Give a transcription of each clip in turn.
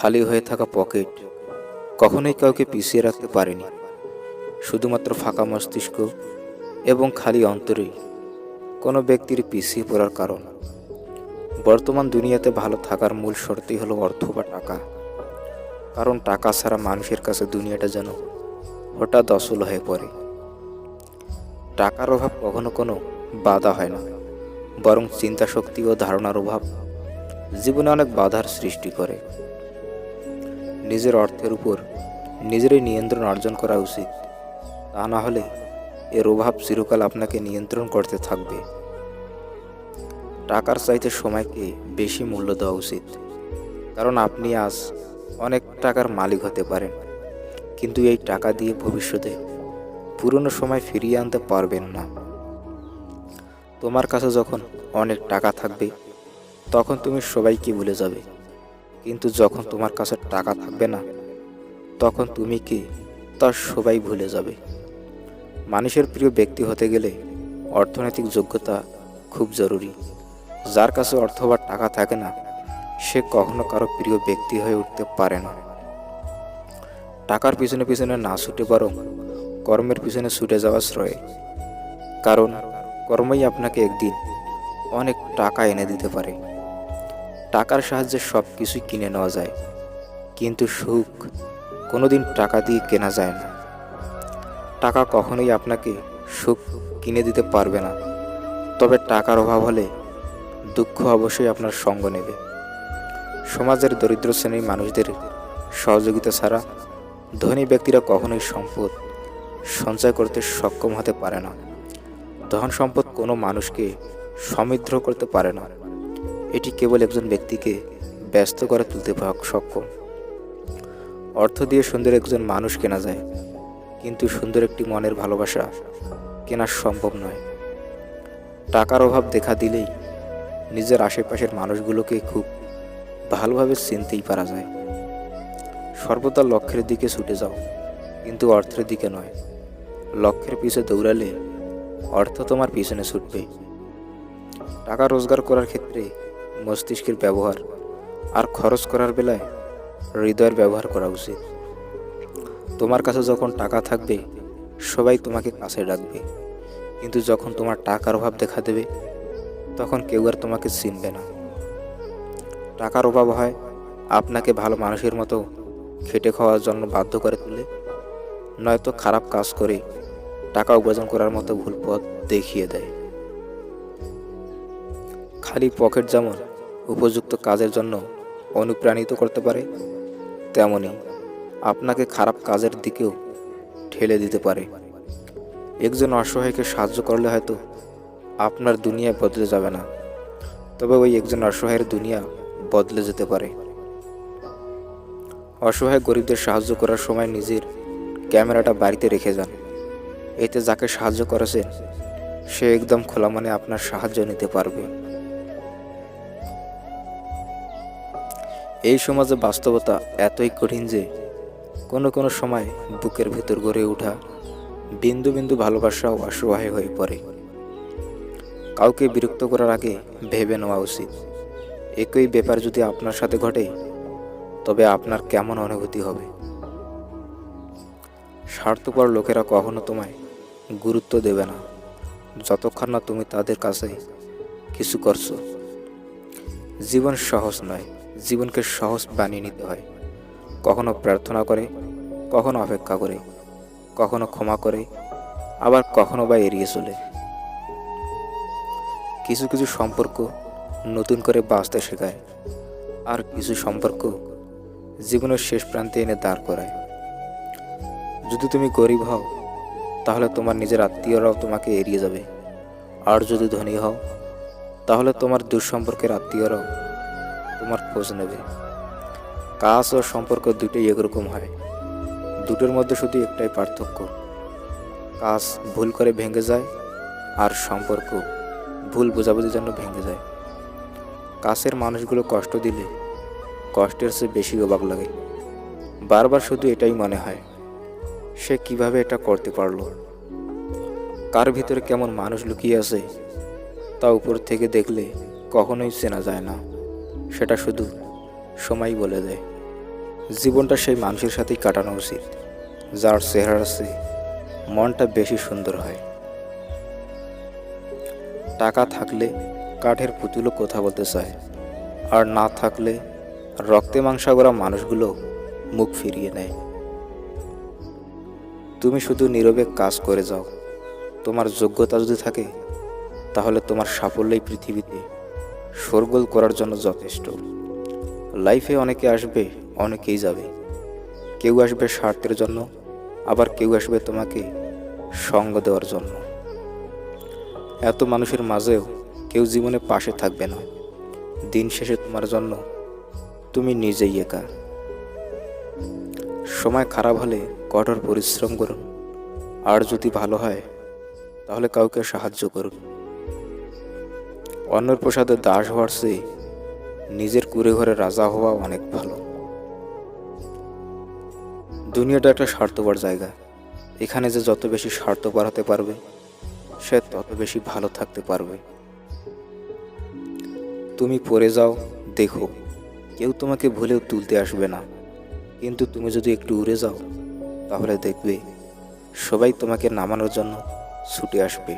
খালি হয়ে থাকা পকেট কখনোই কাউকে পিছিয়ে রাখতে পারেনি। শুধুমাত্র ফাঁকা মস্তিষ্ক এবং খালি অন্তরেই কোনো ব্যক্তির পিছিয়ে পড়ার কারণ। বর্তমান দুনিয়াতে ভালো থাকার মূল শর্তই হলো অর্থ বা টাকা। কারণ টাকা ছাড়া মানুষের কাছে দুনিয়াটা যেন হঠাৎ অচল হয়ে পড়ে। টাকার অভাব কখনো কোনো বাধা হয় না, বরং চিন্তা শক্তি ও ধারণার অভাব জীবনে অনেক বাধার সৃষ্টি করে। নিজের অর্থের উপর নিজেরই নিয়ন্ত্রণ অর্জন করা উচিত, তা না হলে এর অভাব চিরকাল আপনাকে নিয়ন্ত্রণ করতে থাকবে। টাকার চাইতে সময়কে বেশি মূল্য দেওয়া উচিত, কারণ আপনি আজ অনেক টাকার মালিক হতে পারেন, কিন্তু এই টাকা দিয়ে ভবিষ্যতে পুরনো সময় ফিরিয়ে আনতে পারবেন না। তোমার কাছে যখন অনেক টাকা থাকবে তখন তুমি সবাইকে ভুলে যাবে, কিন্তু যখন তোমার কাছে টাকা থাকবে না তখন তুমি কি তা সবাই ভুলে যাবে। মানুষের প্রিয় ব্যক্তি হতে গেলে অর্থনৈতিক যোগ্যতা খুব জরুরি। যার কাছে অর্থ বা টাকা থাকে না সে কখনো কারো প্রিয় ব্যক্তি হয়ে উঠতে পারে না। টাকার পিছনে পিছনে না ছুটে বরং কর্মের পিছনে ছুটে যাওয়া শ্রেয়, কারণ কর্মই আপনাকে একদিন অনেক টাকা এনে দিতে পারে। টাকার সাহায্যে সব কিছুই কিনে নেওয়া যায়, কিন্তু সুখ কোনোদিন টাকা দিয়ে কেনা যায় না। টাকা কখনোই আপনাকে সুখ কিনে দিতে পারবে না, তবে টাকার অভাব হলে দুঃখ অবশ্যই আপনার সঙ্গ নেবে। সমাজের দরিদ্র শ্রেণীর মানুষদের সহযোগিতা ছাড়া ধনী ব্যক্তিরা কখনোই সম্পদ সঞ্চয় করতে সক্ষম হতে পারে না। ধন সম্পদ কোনো মানুষকে সমৃদ্ধ করতে পারে না, এটি কেবল একজন ব্যক্তিকে ব্যস্ত করে তুলতে সক্ষম। অর্থ দিয়ে সুন্দর একজন মানুষ কেনা যায়, কিন্তু সুন্দর একটি মনের ভালোবাসা কেনা সম্ভব নয়। টাকার অভাব দেখা দিলেই নিজের আশেপাশের মানুষগুলোকে খুব ভালোভাবে চিনতেই পারা যায়। সর্বদা লক্ষ্যের দিকে ছুটে যাও, কিন্তু অর্থের দিকে নয়। লক্ষ্যের পিছনে দৌড়ালে অর্থ তোমার পিছনে ছুটবে। টাকা রোজগার করার ক্ষেত্রে মস্তিষ্কের ব্যবহার আর খরচ করার বেলায় হৃদয়ের ব্যবহার করা উচিত। তোমার কাছে যখন টাকা থাকবে সবাই তোমাকে কাছে ডাকবে, কিন্তু যখন তোমার টাকার অভাব দেখা দেবে তখন কেউ আর তোমাকে চিনবে না। টাকার অভাব হয় আপনাকে ভালো মানুষের মতো খেটে খাওয়ার জন্য বাধ্য করে তোলে, নয়তো খারাপ কাজ করে টাকা উপার্জন করার মতো ভুল পথ দেখিয়ে দেয়। খালি পকেট যেমন উপযুক্ত কাজের জন্য অনুপ্রাণিত করতে পারে, তেমনি আপনাকে খারাপ কাজের দিকেও ঠেলে দিতে পারে। একজন অসহায়কে সাহায্য করলে হয়তো আপনার দুনিয়া বদলে যাবে না, তবে ওই একজন অসহায়ের দুনিয়া বদলে যেতে পারে। অসহায় গরিবদের সাহায্য করার সময় নিজের ক্যামেরাটা বাড়িতে রেখে যান, এতে যাকে সাহায্য করেছেন সে একদম খোলা মনে আপনার সাহায্য নিতে পারবে। এই সমাজে বাস্তবতা এতই কঠিন যে কোনো কোনো সময় বুকের ভেতর গড়ে ওঠা বিন্দু বিন্দু ভালোবাসাও অসহায় হয়ে পড়ে। কাউকে বিরক্ত করার আগে ভেবে নেওয়া উচিত, একই ব্যাপার যদি আপনার সাথে ঘটে তবে আপনার কেমন অনুভূতি হবে। স্বার্থপর লোকেরা কখনো তোমায় গুরুত্ব দেবে না যতক্ষণ না তুমি তাদের কাছে কিছু করছো। জীবন সহজ নয়, জীবনকে সহজ বানিয়ে নিতে হয়। কখনো প্রার্থনা করে, কখনো অপেক্ষা করে, কখনো ক্ষমা করে, আবার কখনো বা এড়িয়ে চলে। কিছু কিছু সম্পর্ক নতুন করে বাঁচতে শেখায়, আর কিছু সম্পর্ক জীবনের শেষ প্রান্তে এনে দাঁড় করায়। যদি তুমি গরিব হও তাহলে তোমার নিজের আত্মীয়রাও তোমাকে এড়িয়ে যাবে, আর যদি ধনী হও তাহলে তোমার দুঃসম্পর্কের আত্মীয়রাও তোমার খোঁজ নেবে। কাজ ও সম্পর্ক দুটোই একরকম হয়, দুটোর মধ্যে শুধু একটাই পার্থক্য, কাজ ভুল করে ভেঙে যায় আর সম্পর্ক ভুল বোঝাবুঝির জন্য ভেঙে যায়। কাছের মানুষগুলো কষ্ট দিলে কষ্টের চেয়ে বেশি অবাক লাগে। বারবার শুধু এটাই মনে হয়, সে কিভাবে এটা করতে পারলো। কার ভিতরে কেমন মানুষ লুকিয়ে আছে তা উপর থেকে দেখলে কখনোই চেনা যায় না, সেটা শুধু সময় বলে দেয়। জীবনটা সেই মানুষের সাথেই কাটানো উচিত যার চেহারার চেয়ে মনটা বেশি সুন্দর হয়। টাকা থাকলে কাঠের পুতুলও কথা বলতে চায়, আর না থাকলে রক্তে মাংসা করা মানুষগুলো মুখ ফিরিয়ে নেয়। তুমি শুধু নীরবে কাজ করে যাও। তোমার যোগ্যতা যদি থাকে তাহলে তোমার সাফল্যই পৃথিবীতে শোরগোল করার জন্য যথেষ্ট। লাইফে অনেকে আসবে, অনেকেই যাবে। কেউ আসবে স্বার্থের জন্য, আবার কেউ আসবে তোমাকে সঙ্গ দেওয়ার জন্য। এত মানুষের মাঝেও কেউ জীবনে পাশে থাকবে না। দিন শেষে তোমার জন্য তুমি নিজেই একা। সময় খারাপ হলে কঠোর পরিশ্রম করুন, আর যদি ভালো হয় তাহলে কাউকে সাহায্য করুন। অন্যের প্রসাদে দাস হওয়ার চেয়ে নিজের কুঁড়ে ঘরে রাজা হওয়া অনেক ভালো। দুনিয়াটা একটা স্বার্থপর জায়গা। এখানে যে যত বেশি স্বার্থপর হতে পারবে সে তত বেশি ভালো থাকতে পারবে। তুমি পড়ে যাও, দেখো কেউ তোমাকে ভুলেও তুলতে আসবে না। কিন্তু তুমি যদি একটু উড়ে যাও তাহলে দেখবে সবাই তোমাকে নামানোর জন্য ছুটে আসবে।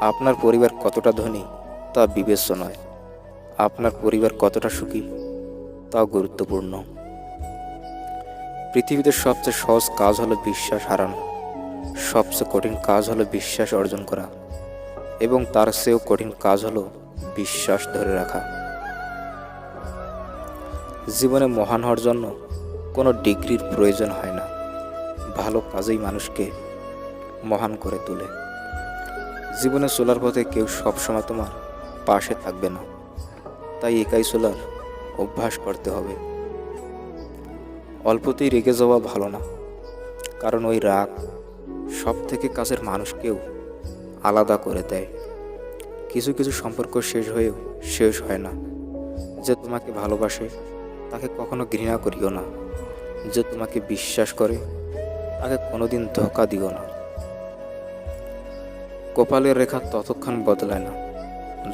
আপনার পরিবার কতটা ধনী তা বিবেচ্য নয়, আপনার পরিবার কতটা সুখী তাও গুরুত্বপূর্ণ। পৃথিবীতে সবচেয়ে সহজ কাজ হলো বিশ্বাস হারানো, সবচেয়ে কঠিন কাজ হলো বিশ্বাস অর্জন করা, এবং তার চেয়েও কঠিন কাজ হলো বিশ্বাস ধরে রাখা। জীবনে মহান হওয়ার জন্য কোনো ডিগ্রির প্রয়োজন হয় না। ভালো কাজেই মানুষকে মহান করে তোলে। জীবনে চলার পথে কেউ সবসময় তোমার পাশে থাকবে না, তাই একাই চলার অভ্যাস করতে হবে। অল্পতেই রেগে যাওয়া ভালো না, কারণ ওই রাগ সব থেকে কাছের মানুষকেও আলাদা করে দেয়। কিছু কিছু সম্পর্ক শেষ হয়েও শেষ হয় না। যে তোমাকে ভালোবাসে তাকে কখনো ঘৃণা করিও না। যে তোমাকে বিশ্বাস করে তাকে কোনোদিন ধোঁকা দিও না। কপালের রেখা ততক্ষণ বদলায় না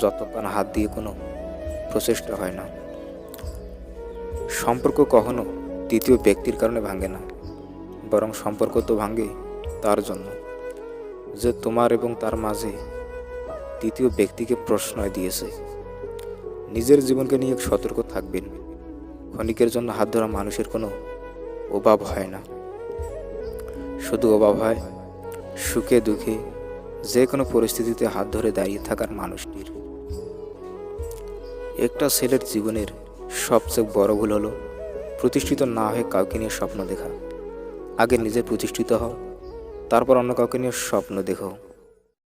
যতক্ষণ হাত দিয়ে কোনো প্রচেষ্টা হয় না। সম্পর্ক কখনো তৃতীয় ব্যক্তির কারণে ভাঙে না, বরং সম্পর্ক তো ভাঙে তার জন্য যে তোমার এবং তার মাঝে তৃতীয় ব্যক্তিকে প্রশ্রয় দিয়েছে। নিজের জীবনকে নিয়ে সতর্ক থাকবেন। ক্ষণিকের জন্য হাত ধরা মানুষের কোনো অভাব হয় না, শুধু অভাব হয় সুখে দুঃখে যে কোনো পরিস্থিতিতে হাত ধরে দাঁড়িয়ে থাকার মানুষটির। একটা ছেলের জীবনের সবচেয়ে বড় ভুল হলো প্রতিষ্ঠিত না হয়ে কাউকে নিয়ে স্বপ্ন দেখা। আগে নিজে প্রতিষ্ঠিত হও, তারপর অন্য কাউকে নিয়ে স্বপ্ন দেখো।